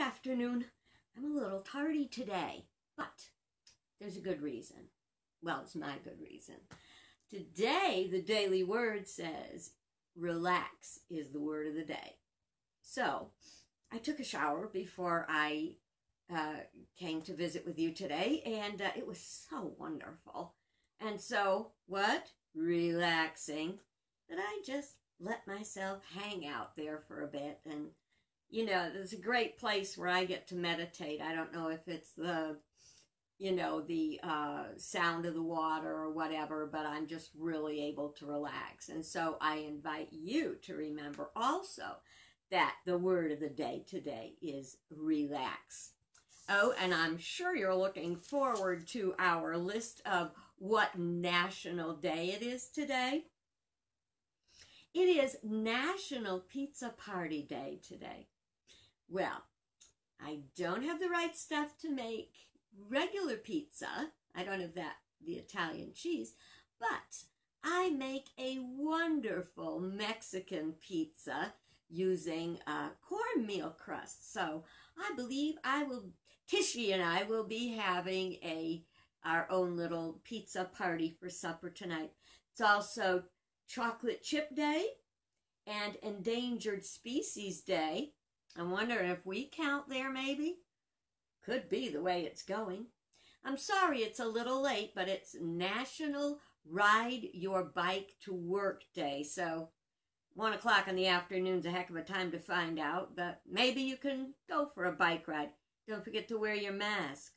afternoon. I'm a little tardy today, but there's a good reason. Well, it's my good reason. Today, the daily word says, relax is the word of the day. So, I took a shower before I came to visit with you today, and it was so wonderful. And so, what? Relaxing. That I just let myself hang out there for a bit. And, you know, it's a great place where I get to meditate. I don't know if it's the, you know, the sound of the water or whatever, but I'm just really able to relax. And so I invite you to remember also that the word of the day today is relax. Oh, and I'm sure you're looking forward to our list of what national day it is today. It is National Pizza Party Day today. Well, I don't have the right stuff to make regular pizza. I don't have the Italian cheese, but I make a wonderful Mexican pizza using cornmeal crust. So I believe Tishy and I will be having our own little pizza party for supper tonight. It's also Chocolate Chip Day and Endangered Species Day. I'm wondering if we count there maybe. Could be the way it's going. I'm sorry it's a little late, but it's National Ride Your Bike to Work Day. So 1 o'clock in the afternoon's a heck of a time to find out, but maybe you can go for a bike ride. Don't forget to wear your mask.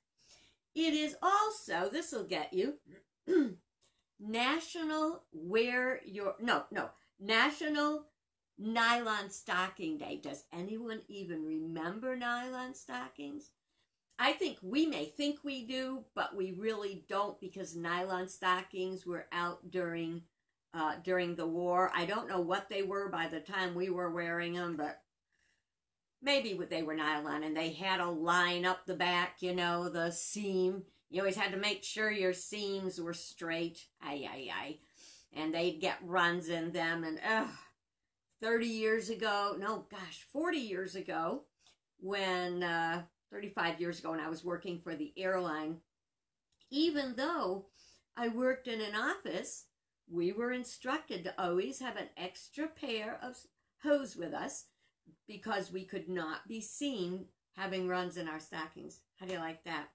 It is also, this will get you, National Nylon Stocking Day. Does anyone even remember nylon stockings? I think we may think we do, but we really don't, because nylon stockings were out during the war. I don't know what they were by the time we were wearing them, but maybe they were nylon, and they had a line up the back, you know, the seam. You always had to make sure your seams were straight. And they'd get runs in them, and 40 years ago, when 35 years ago when I was working for the airline, even though I worked in an office, we were instructed to always have an extra pair of hose with us because we could not be seen having runs in our stockings. How do you like that?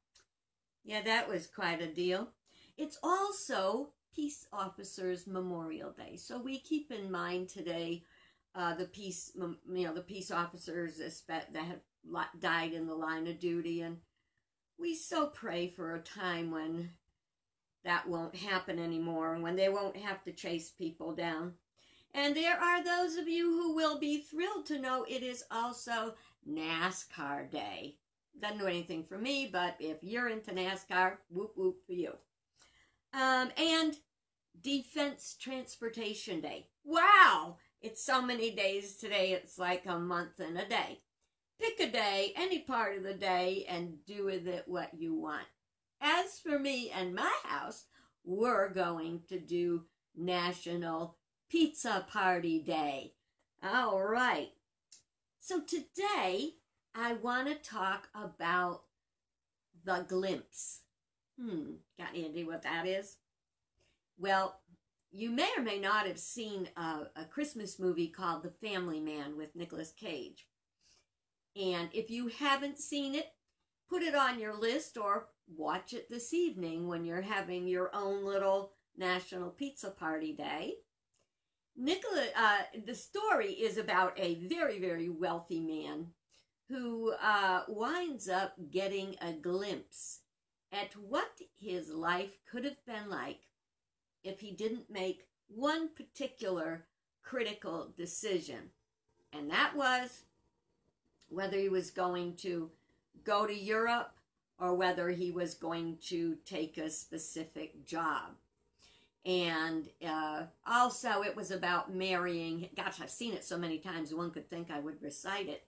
Yeah, that was quite a deal. It's also Peace Officers Memorial Day, so we keep in mind today the peace officers that have died in the line of duty, and we so pray for a time when that won't happen anymore, and when they won't have to chase people down. And there are those of you who will be thrilled to know it is also NASCAR Day. Doesn't do anything for me, but if you're into NASCAR, whoop whoop for you. And Defense Transportation Day. Wow! It's so many days today, it's like a month and a day. Pick a day, any part of the day, and do with it what you want. As for me and my house, we're going to do National Pizza Party Day. All right. So today, I want to talk about the glimpse. Got any idea what that is? Well, you may or may not have seen a Christmas movie called The Family Man with Nicolas Cage. And if you haven't seen it, put it on your list or watch it this evening when you're having your own little National Pizza Party Day. The story is about a very, very wealthy man who winds up getting a glimpse at what his life could have been like if he didn't make one particular critical decision. And that was whether he was going to go to Europe or whether he was going to take a specific job. And also it was about marrying. Gosh, I've seen it so many times one could think I would recite it.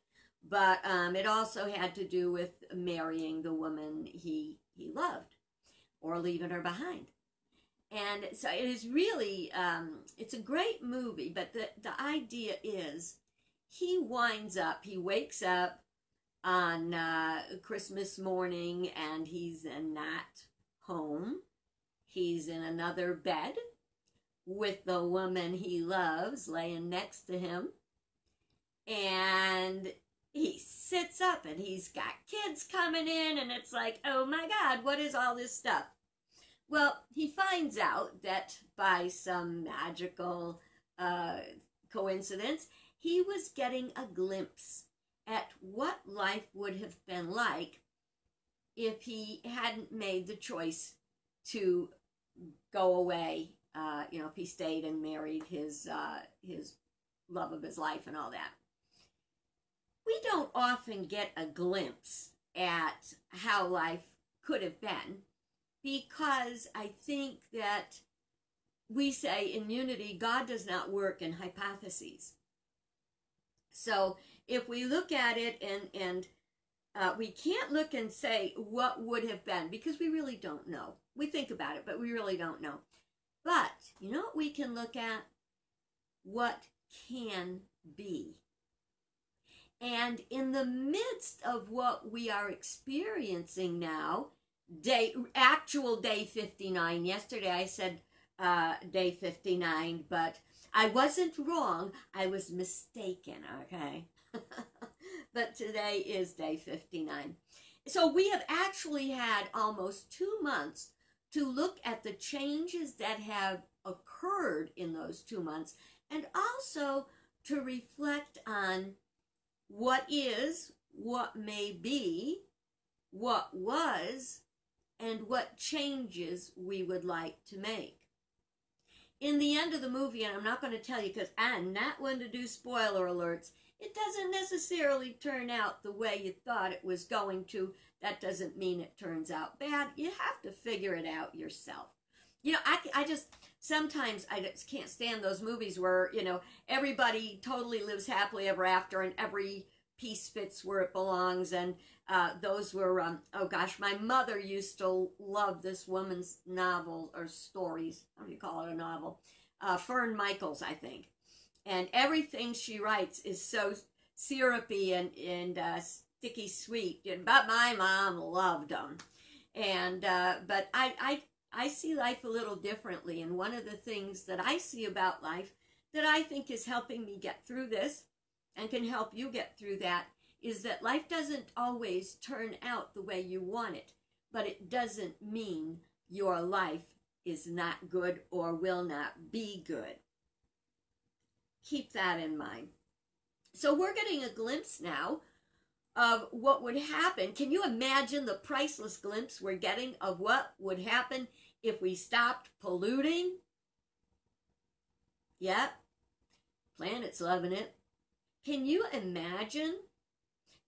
But it also had to do with marrying the woman he loved or leaving her behind. And so it is really, it's a great movie, but the idea is he wakes up on Christmas morning, and he's not home. He's in another bed with the woman he loves laying next to him. And he sits up and he's got kids coming in, and it's like, oh my God, what is all this stuff? Well, he finds out that by some magical coincidence, he was getting a glimpse at what life would have been like if he hadn't made the choice to go away, if he stayed and married his love of his life and all that. We don't often get a glimpse at how life could have been, because I think that we say in unity, God does not work in hypotheses. So if we look at it and we can't look and say what would have been, because we really don't know. We think about it, but we really don't know. But you know what we can look at? What can be. And in the midst of what we are experiencing now, actual day 59, yesterday I said day 59, but I wasn't wrong, I was mistaken, okay? But today is day 59. So we have actually had almost 2 months to look at the changes that have occurred in those 2 months, and also to reflect on what is, what may be, what was, and what changes we would like to make. In the end of the movie, and I'm not going to tell you because I'm not one to do spoiler alerts, it doesn't necessarily turn out the way you thought it was going to. That doesn't mean it turns out bad. You have to figure it out yourself. Sometimes I just can't stand those movies where, everybody totally lives happily ever after and every piece fits where it belongs. And those were, my mother used to love this woman's novel or stories. How do you call it a novel? Fern Michaels, I think. And everything she writes is so syrupy and sticky sweet. But my mom loved them. And but I see life a little differently. And one of the things that I see about life that I think is helping me get through this and can help you get through that is that life doesn't always turn out the way you want it, but it doesn't mean your life is not good or will not be good. Keep that in mind. So we're getting a glimpse now of what would happen. Can you imagine the priceless glimpse we're getting of what would happen if we stopped polluting? Yep. Planet's loving it. Can you imagine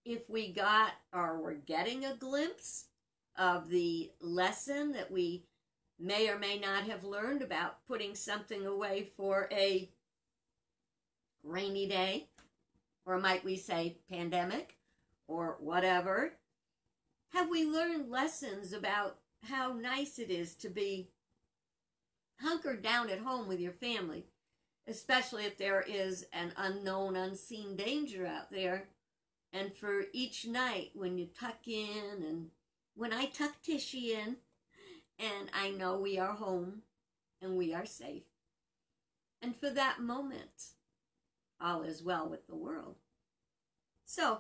if we got or were getting a glimpse of the lesson that we may or may not have learned about putting something away for a rainy day, or might we say pandemic, or whatever? Have we learned lessons about how nice it is to be hunkered down at home with your family, especially if there is an unknown, unseen danger out there? And for each night when you tuck in, and when I tuck Tishy in, and I know we are home and we are safe. And for that moment, all is well with the world. So,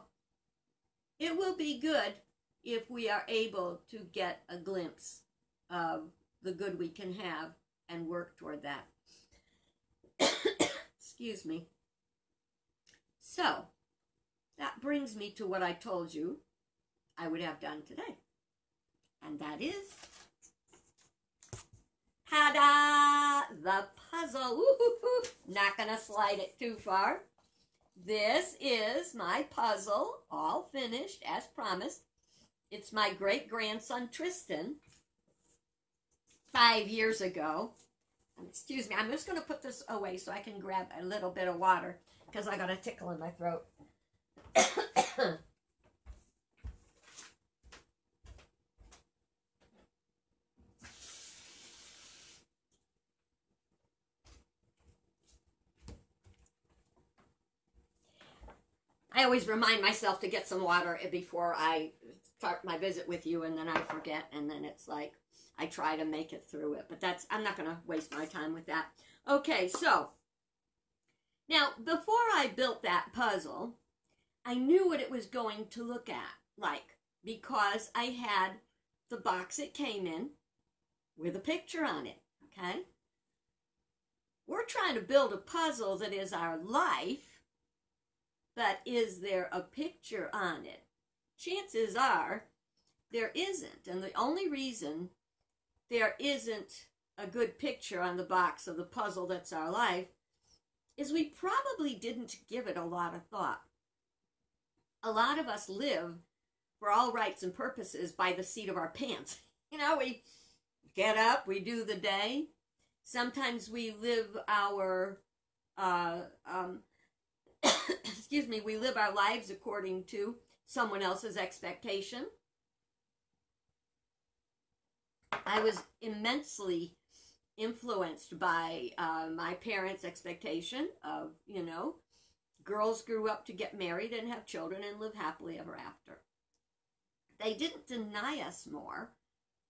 it will be good if we are able to get a glimpse of the good we can have and work toward that. Excuse me. So, that brings me to what I told you I would have done today. And that is, ta-da! The puzzle. Woo-hoo-hoo. Not going to slide it too far. This is my puzzle, all finished as promised. It's my great-grandson Tristan, 5 years ago. Excuse me, I'm just going to put this away so I can grab a little bit of water because I got a tickle in my throat. I always remind myself to get some water before I start my visit with you, and then I forget, and then it's like I try to make it through it. But I'm not going to waste my time with that. Okay, so now before I built that puzzle, I knew what it was going to look like, because I had the box it came in with a picture on it, okay? We're trying to build a puzzle that is our life, but is there a picture on it? Chances are there isn't, and the only reason there isn't a good picture on the box of the puzzle that's our life is we probably didn't give it a lot of thought. A lot of us live, for all rights and purposes, by the seat of our pants. You know, we get up, we do the day. Sometimes we live our, excuse me, we live our lives according to someone else's expectation. I was immensely influenced by my parents' expectation of, you know, girls grew up to get married and have children and live happily ever after. They didn't deny us more,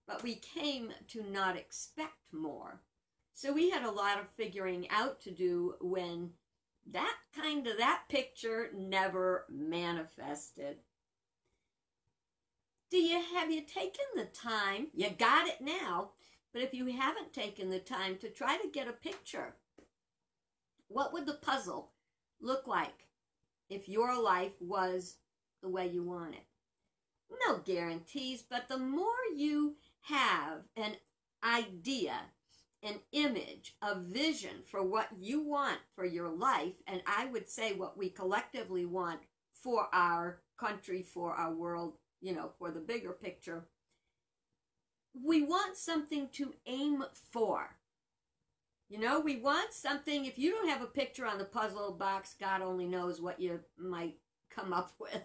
but we came to not expect more. So we had a lot of figuring out to do when that picture never manifested. Have you taken the time? You got it now, but if you haven't taken the time to try to get a picture, what would the puzzle look like if your life was the way you want it? No guarantees, but the more you have an idea, an image, a vision for what you want for your life, and I would say what we collectively want for our country, for our world, you know, for the bigger picture, we want something to aim for. You know, we want something. If you don't have a picture on the puzzle box, God only knows what you might come up with.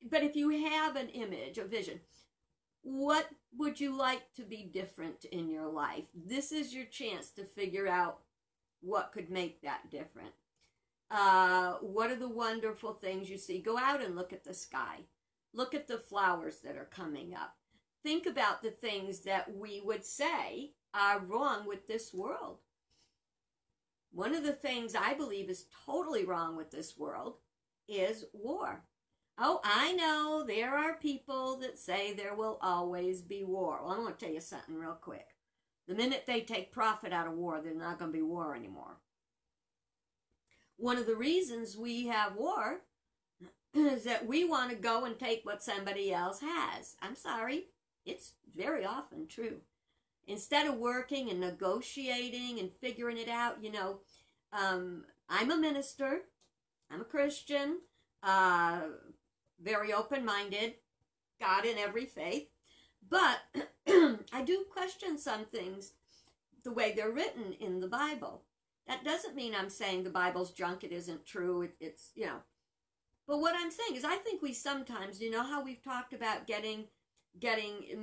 But if you have an image, a vision, what would you like to be different in your life? This is your chance to figure out what could make that different. What are the wonderful things you see? Go out and look at the sky. Look at the flowers that are coming up. Think about the things that we would say are wrong with this world. One of the things I believe is totally wrong with this world is war. Oh, I know there are people that say there will always be war. Well, I'm going to tell you something real quick. The minute they take profit out of war, there's not going to be war anymore. One of the reasons we have war is that we want to go and take what somebody else has. I'm sorry, it's very often true. Instead of working and negotiating and figuring it out, you know, I'm a minister, I'm a Christian, very open-minded, God in every faith, but I do question some things the way they're written in the Bible. That doesn't mean I'm saying the Bible's junk, it isn't true, it's, you know. But what I'm saying is I think we sometimes, you know how we've talked about getting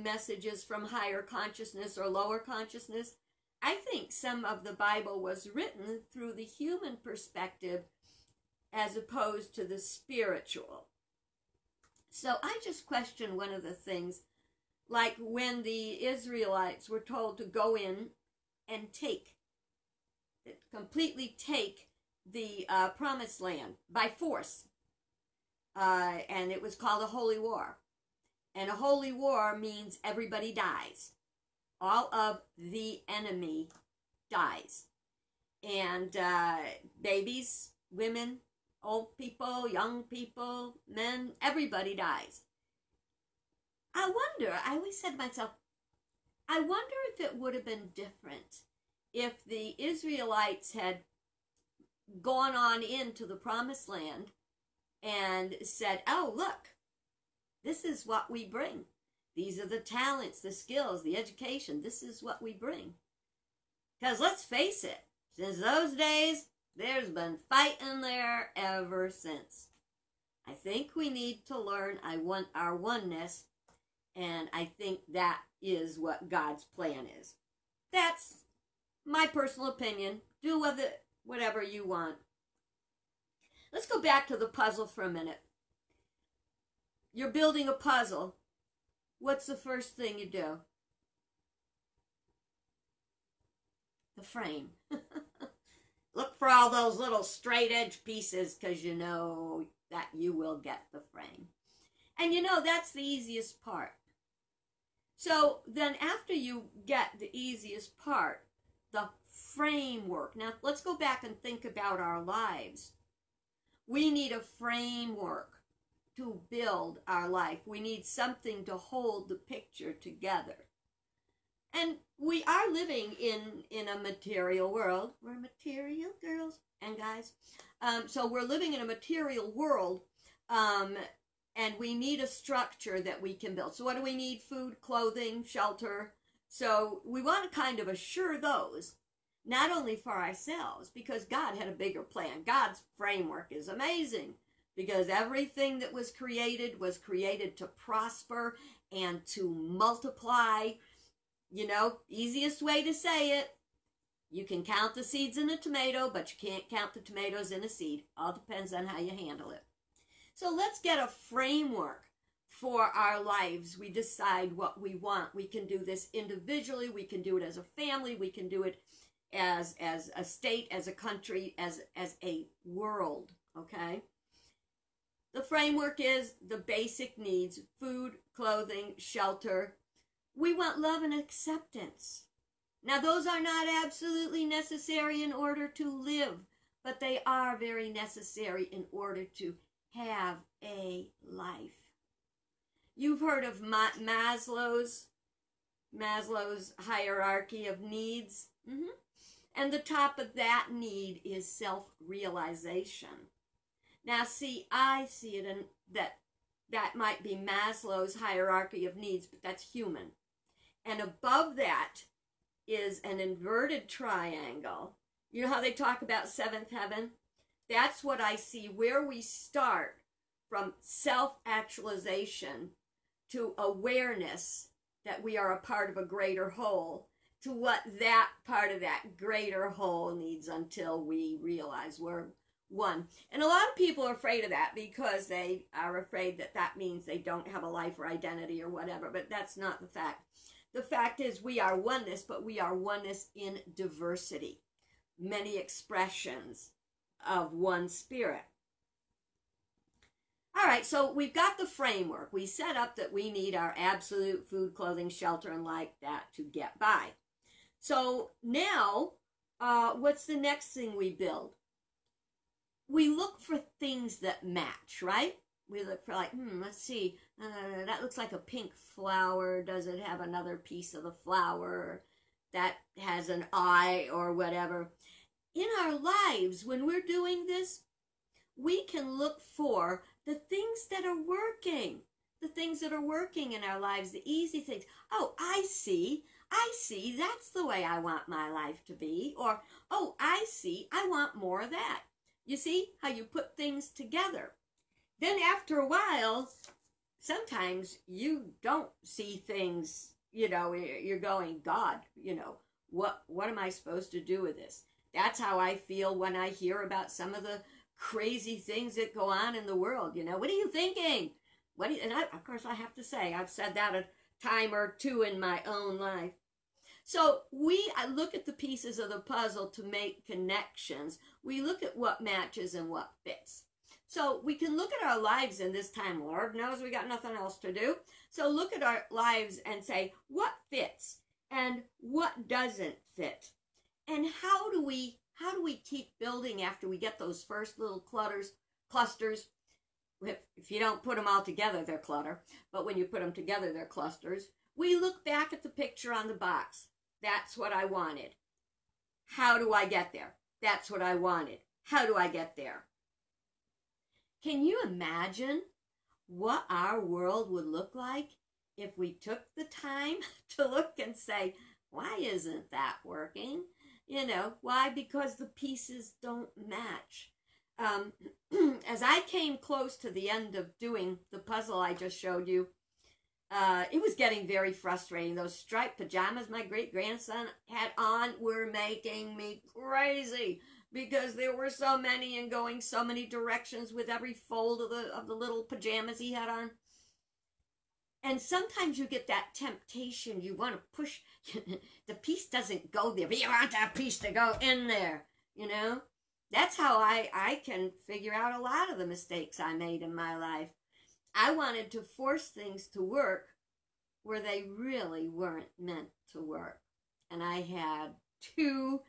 messages from higher consciousness or lower consciousness? I think some of the Bible was written through the human perspective as opposed to the spiritual. So I just question one of the things, like when the Israelites were told to go in and completely take the promised land by force. And it was called a holy war. And a holy war means everybody dies. All of the enemy dies. And babies, women, old people, young people, men, everybody dies. I always said to myself, I wonder if it would have been different if the Israelites had gone on into the promised land and said, oh, look, this is what we bring. These are the talents, the skills, the education. This is what we bring. Because let's face it, since those days, there's been fighting there ever since. I think we need to learn our oneness, and I think that is what God's plan is. That's my personal opinion. Do with it whatever you want. Let's go back to the puzzle for a minute. You're building a puzzle. What's the first thing you do? The frame. Look for all those little straight edge pieces because you know that you will get the frame. And you know that's the easiest part. So then after you get the easiest part, the framework. Now let's go back and think about our lives. We need a framework to build our life. We need something to hold the picture together. And we are living in a material world. We're material girls and guys. So we're living in a material world, and we need a structure that we can build. So what do we need? Food, clothing, shelter. So we want to kind of assure those, not only for ourselves, because God had a bigger plan. God's framework is amazing, because everything that was created to prosper and to multiply. You know, easiest way to say it, you can count the seeds in a tomato, but you can't count the tomatoes in a seed. All depends on how you handle it. So let's get a framework for our lives. We decide what we want. We can do this individually. We can do it as a family. We can do it as a state, as a country, as a world, okay? The framework is the basic needs: food, clothing, shelter. We want love and acceptance. Now, those are not absolutely necessary in order to live, but they are very necessary in order to have a life. You've heard of Maslow's hierarchy of needs. And the top of that need is self-realization. Now, see, I see it in that might be Maslow's hierarchy of needs, but that's human. And above that is an inverted triangle. You know how they talk about seventh heaven? That's what I see, where we start from self-actualization to awareness that we are a part of a greater whole, to what that part of that greater whole needs until we realize we're one. And a lot of people are afraid of that because they are afraid that that means they don't have a life or identity or whatever, but that's not the fact. The fact is we are oneness, but we are oneness in diversity. Many expressions of one spirit. All right, so we've got the framework. We set up that we need our absolute food, clothing, shelter, and like that to get by. So now, what's the next thing we build? We look for things that match, right? We look for like, let's see, that looks like a pink flower. Does it have another piece of the flower that has an eye or whatever? In our lives, when we're doing this, we can look for the things that are working. The things that are working in our lives, the easy things. Oh, I see, that's the way I want my life to be. Or, oh, I see, I want more of that. You see how you put things together. Then after a while, sometimes you don't see things, you know, you're going, God, you know, what am I supposed to do with this? That's how I feel when I hear about some of the crazy things that go on in the world. You know, what are you thinking? Of course, I have to say, I've said that a time or two in my own life. So I look at the pieces of the puzzle to make connections. We look at what matches and what fits. So we can look at our lives in this time. Lord knows we got nothing else to do. So look at our lives and say, what fits and what doesn't fit? And how do we keep building after we get those first little clusters? If you don't put them all together, they're clutter. But when you put them together, they're clusters. We look back at the picture on the box. That's what I wanted. How do I get there? That's what I wanted. How do I get there? Can you imagine what our world would look like if we took the time to look and say, why isn't that working? You know, why? Because the pieces don't match. As I came close to the end of doing the puzzle I just showed you, it was getting very frustrating. Those striped pajamas my great-grandson had on were making me crazy because there were so many and going so many directions with every fold of the little pajamas he had on. And sometimes you get that temptation. You want to push. The piece doesn't go there, but you want that piece to go in there, you know? That's how I can figure out a lot of the mistakes I made in my life. I wanted to force things to work where they really weren't meant to work. And I had 2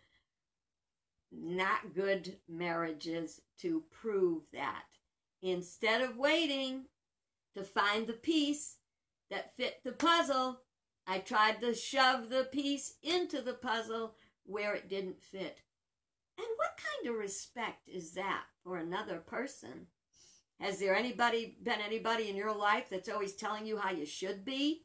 not good marriages to prove that. Instead of waiting to find the piece that fit the puzzle, I tried to shove the piece into the puzzle where it didn't fit. And what kind of respect is that for another person? Has there been anybody in your life that's always telling you how you should be,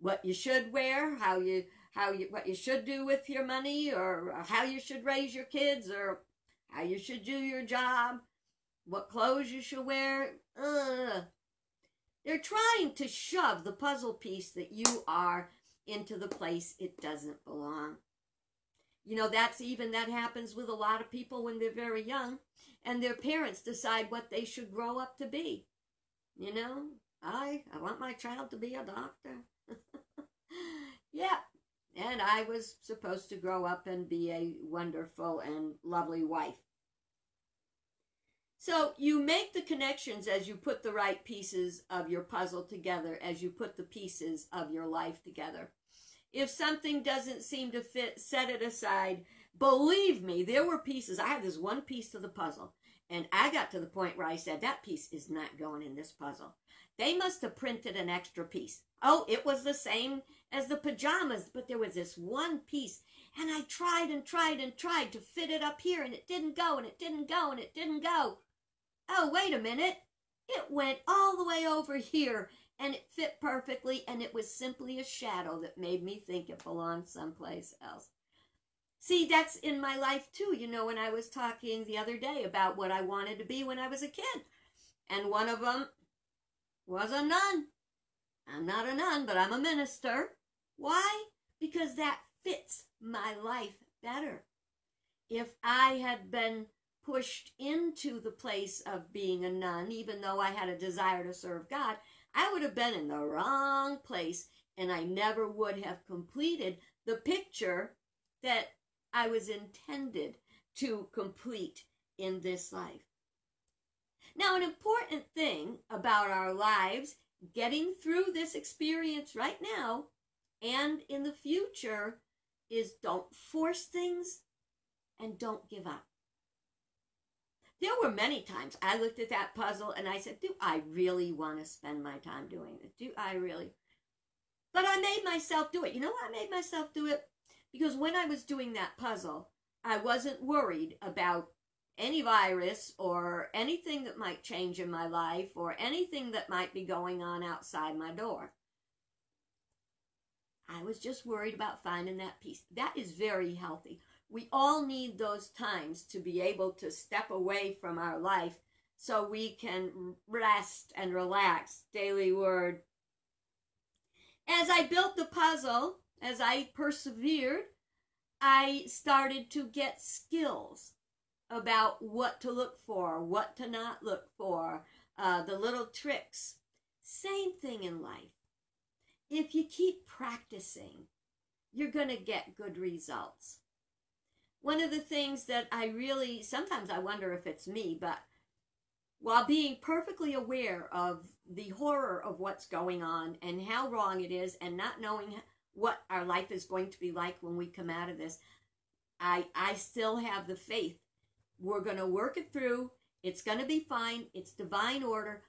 what you should wear, what you should do with your money, or how you should raise your kids, or how you should do your job, what clothes you should wear? They're trying to shove the puzzle piece that you are into the place it doesn't belong. You know, that happens with a lot of people when they're very young, and their parents decide what they should grow up to be. You know, I want my child to be a doctor. Yeah, and I was supposed to grow up and be a wonderful and lovely wife. So you make the connections as you put the right pieces of your puzzle together, as you put the pieces of your life together. If something doesn't seem to fit, set it aside. Believe me, there were pieces. I had this one piece to the puzzle, and I got to the point where I said, that piece is not going in this puzzle. They must have printed an extra piece. Oh, it was the same as the pajamas, but there was this one piece, and I tried and tried and tried to fit it up here, and it didn't go, and it didn't go, and it didn't go. Oh, wait a minute. It went all the way over here, and it fit perfectly, and it was simply a shadow that made me think it belonged someplace else. See, that's in my life too. You know, when I was talking the other day about what I wanted to be when I was a kid, and one of them was a nun. I'm not a nun, but I'm a minister. Why? Because that fits my life better. If I had been pushed into the place of being a nun, even though I had a desire to serve God, I would have been in the wrong place, and I never would have completed the picture that I was intended to complete in this life. Now, an important thing about our lives, getting through this experience right now and in the future, is don't force things and don't give up. There were many times I looked at that puzzle and I said, do I really want to spend my time doing it? Do I really? But I made myself do it. You know why I made myself do it? Because when I was doing that puzzle, I wasn't worried about any virus or anything that might change in my life or anything that might be going on outside my door. I was just worried about finding that piece. That is very healthy. We all need those times to be able to step away from our life so we can rest and relax. Daily word. As I built the puzzle, as I persevered, I started to get skills about what to look for, what to not look for, the little tricks. Same thing in life. If you keep practicing, you're going to get good results. One of the things that sometimes I wonder if it's me, but while being perfectly aware of the horror of what's going on and how wrong it is and not knowing what our life is going to be like when we come out of this, I still have the faith. We're going to work it through. It's going to be fine. It's divine order.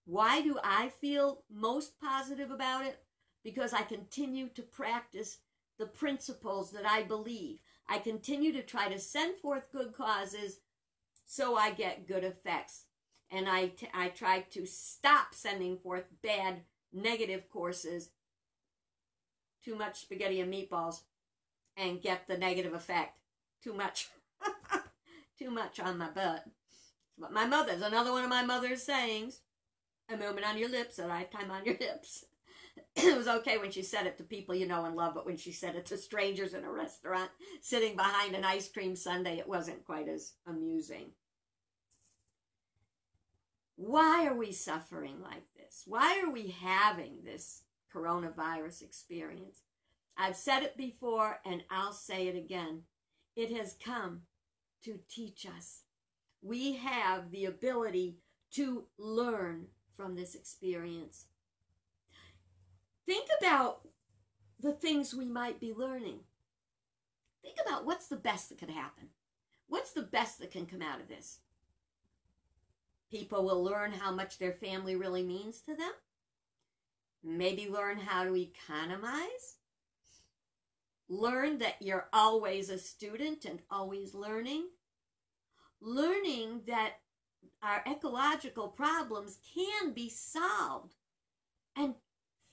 Why do I feel most positive about it? Because I continue to practice the principles that I believe. I continue to try to send forth good causes so I get good effects. And I try to stop sending forth bad, negative courses, too much spaghetti and meatballs, and get the negative effect. Too much. Too much on my butt. But another one of my mother's sayings, a moment on your lips, a lifetime on your hips. It was okay when she said it to people you know and love, but when she said it to strangers in a restaurant sitting behind an ice cream sundae, it wasn't quite as amusing. Why are we suffering like this? Why are we having this coronavirus experience? I've said it before and I'll say it again. It has come to teach us. We have the ability to learn from this experience. Think about the things we might be learning. Think about what's the best that could happen. What's the best that can come out of this? People will learn how much their family really means to them. Maybe learn how to economize. Learn that you're always a student and always learning. Learning that our ecological problems can be solved and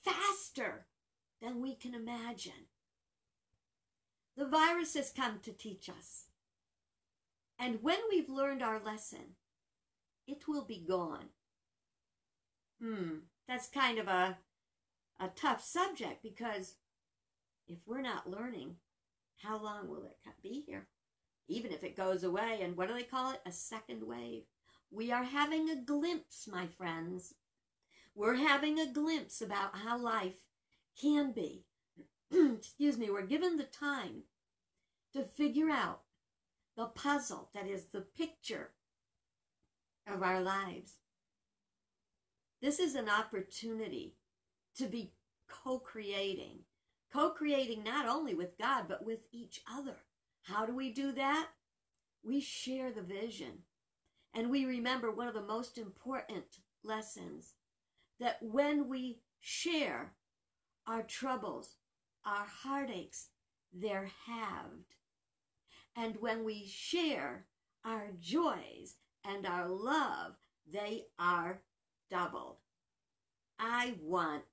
faster than we can imagine. The virus has come to teach us. And when we've learned our lesson, it will be gone. That's kind of a tough subject, because if we're not learning, how long will it be here? Even if it goes away, and what do they call it? A second wave. We are having a glimpse, my friends. We're having a glimpse about how life can be. Excuse me, we're given the time to figure out the puzzle that is the picture of our lives. This is an opportunity to be co-creating not only with God, but with each other. How do we do that? We share the vision. And we remember one of the most important lessons, that when we share our troubles, our heartaches, they're halved. And when we share our joys and our love, they are doubled. I want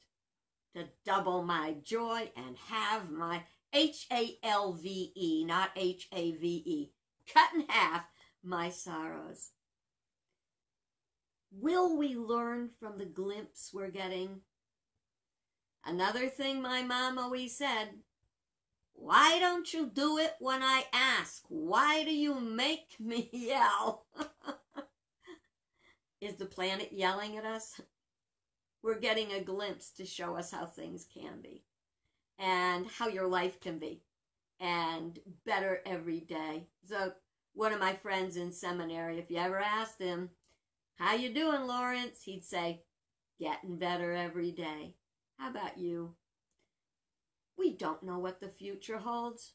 to double my joy and have my H-A-L-V-E, not H-A-V-E, cut in half my sorrows. Will we learn from the glimpse we're getting? Another thing my mom always said, why don't you do it when I ask? Why do you make me yell? Is the planet yelling at us? We're getting a glimpse to show us how things can be, and how your life can be, and better every day. So one of my friends in seminary, if you ever asked him, how you doing, Lawrence? He'd say, getting better every day. How about you? We don't know what the future holds,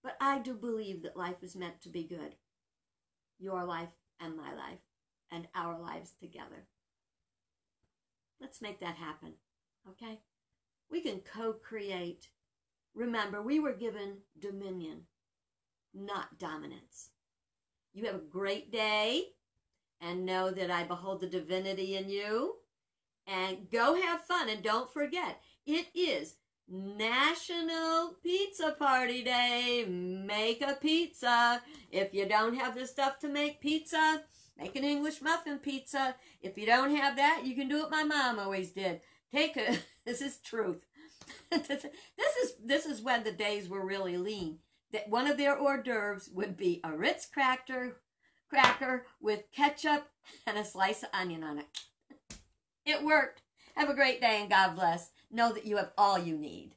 but I do believe that life is meant to be good. Your life and my life and our lives together. Let's make that happen, okay? We can co-create. Remember, we were given dominion, not dominance. You have a great day, and know that I behold the divinity in you. And go have fun, and don't forget, it is National Pizza Party Day. Make a pizza. If you don't have the stuff to make pizza, make an English muffin pizza. If you don't have that, you can do what my mom always did. This is truth. This is when the days were really lean. That one of their hors d'oeuvres would be a Ritz cracker with ketchup and a slice of onion on it. It worked. Have a great day and God bless. Know that you have all you need.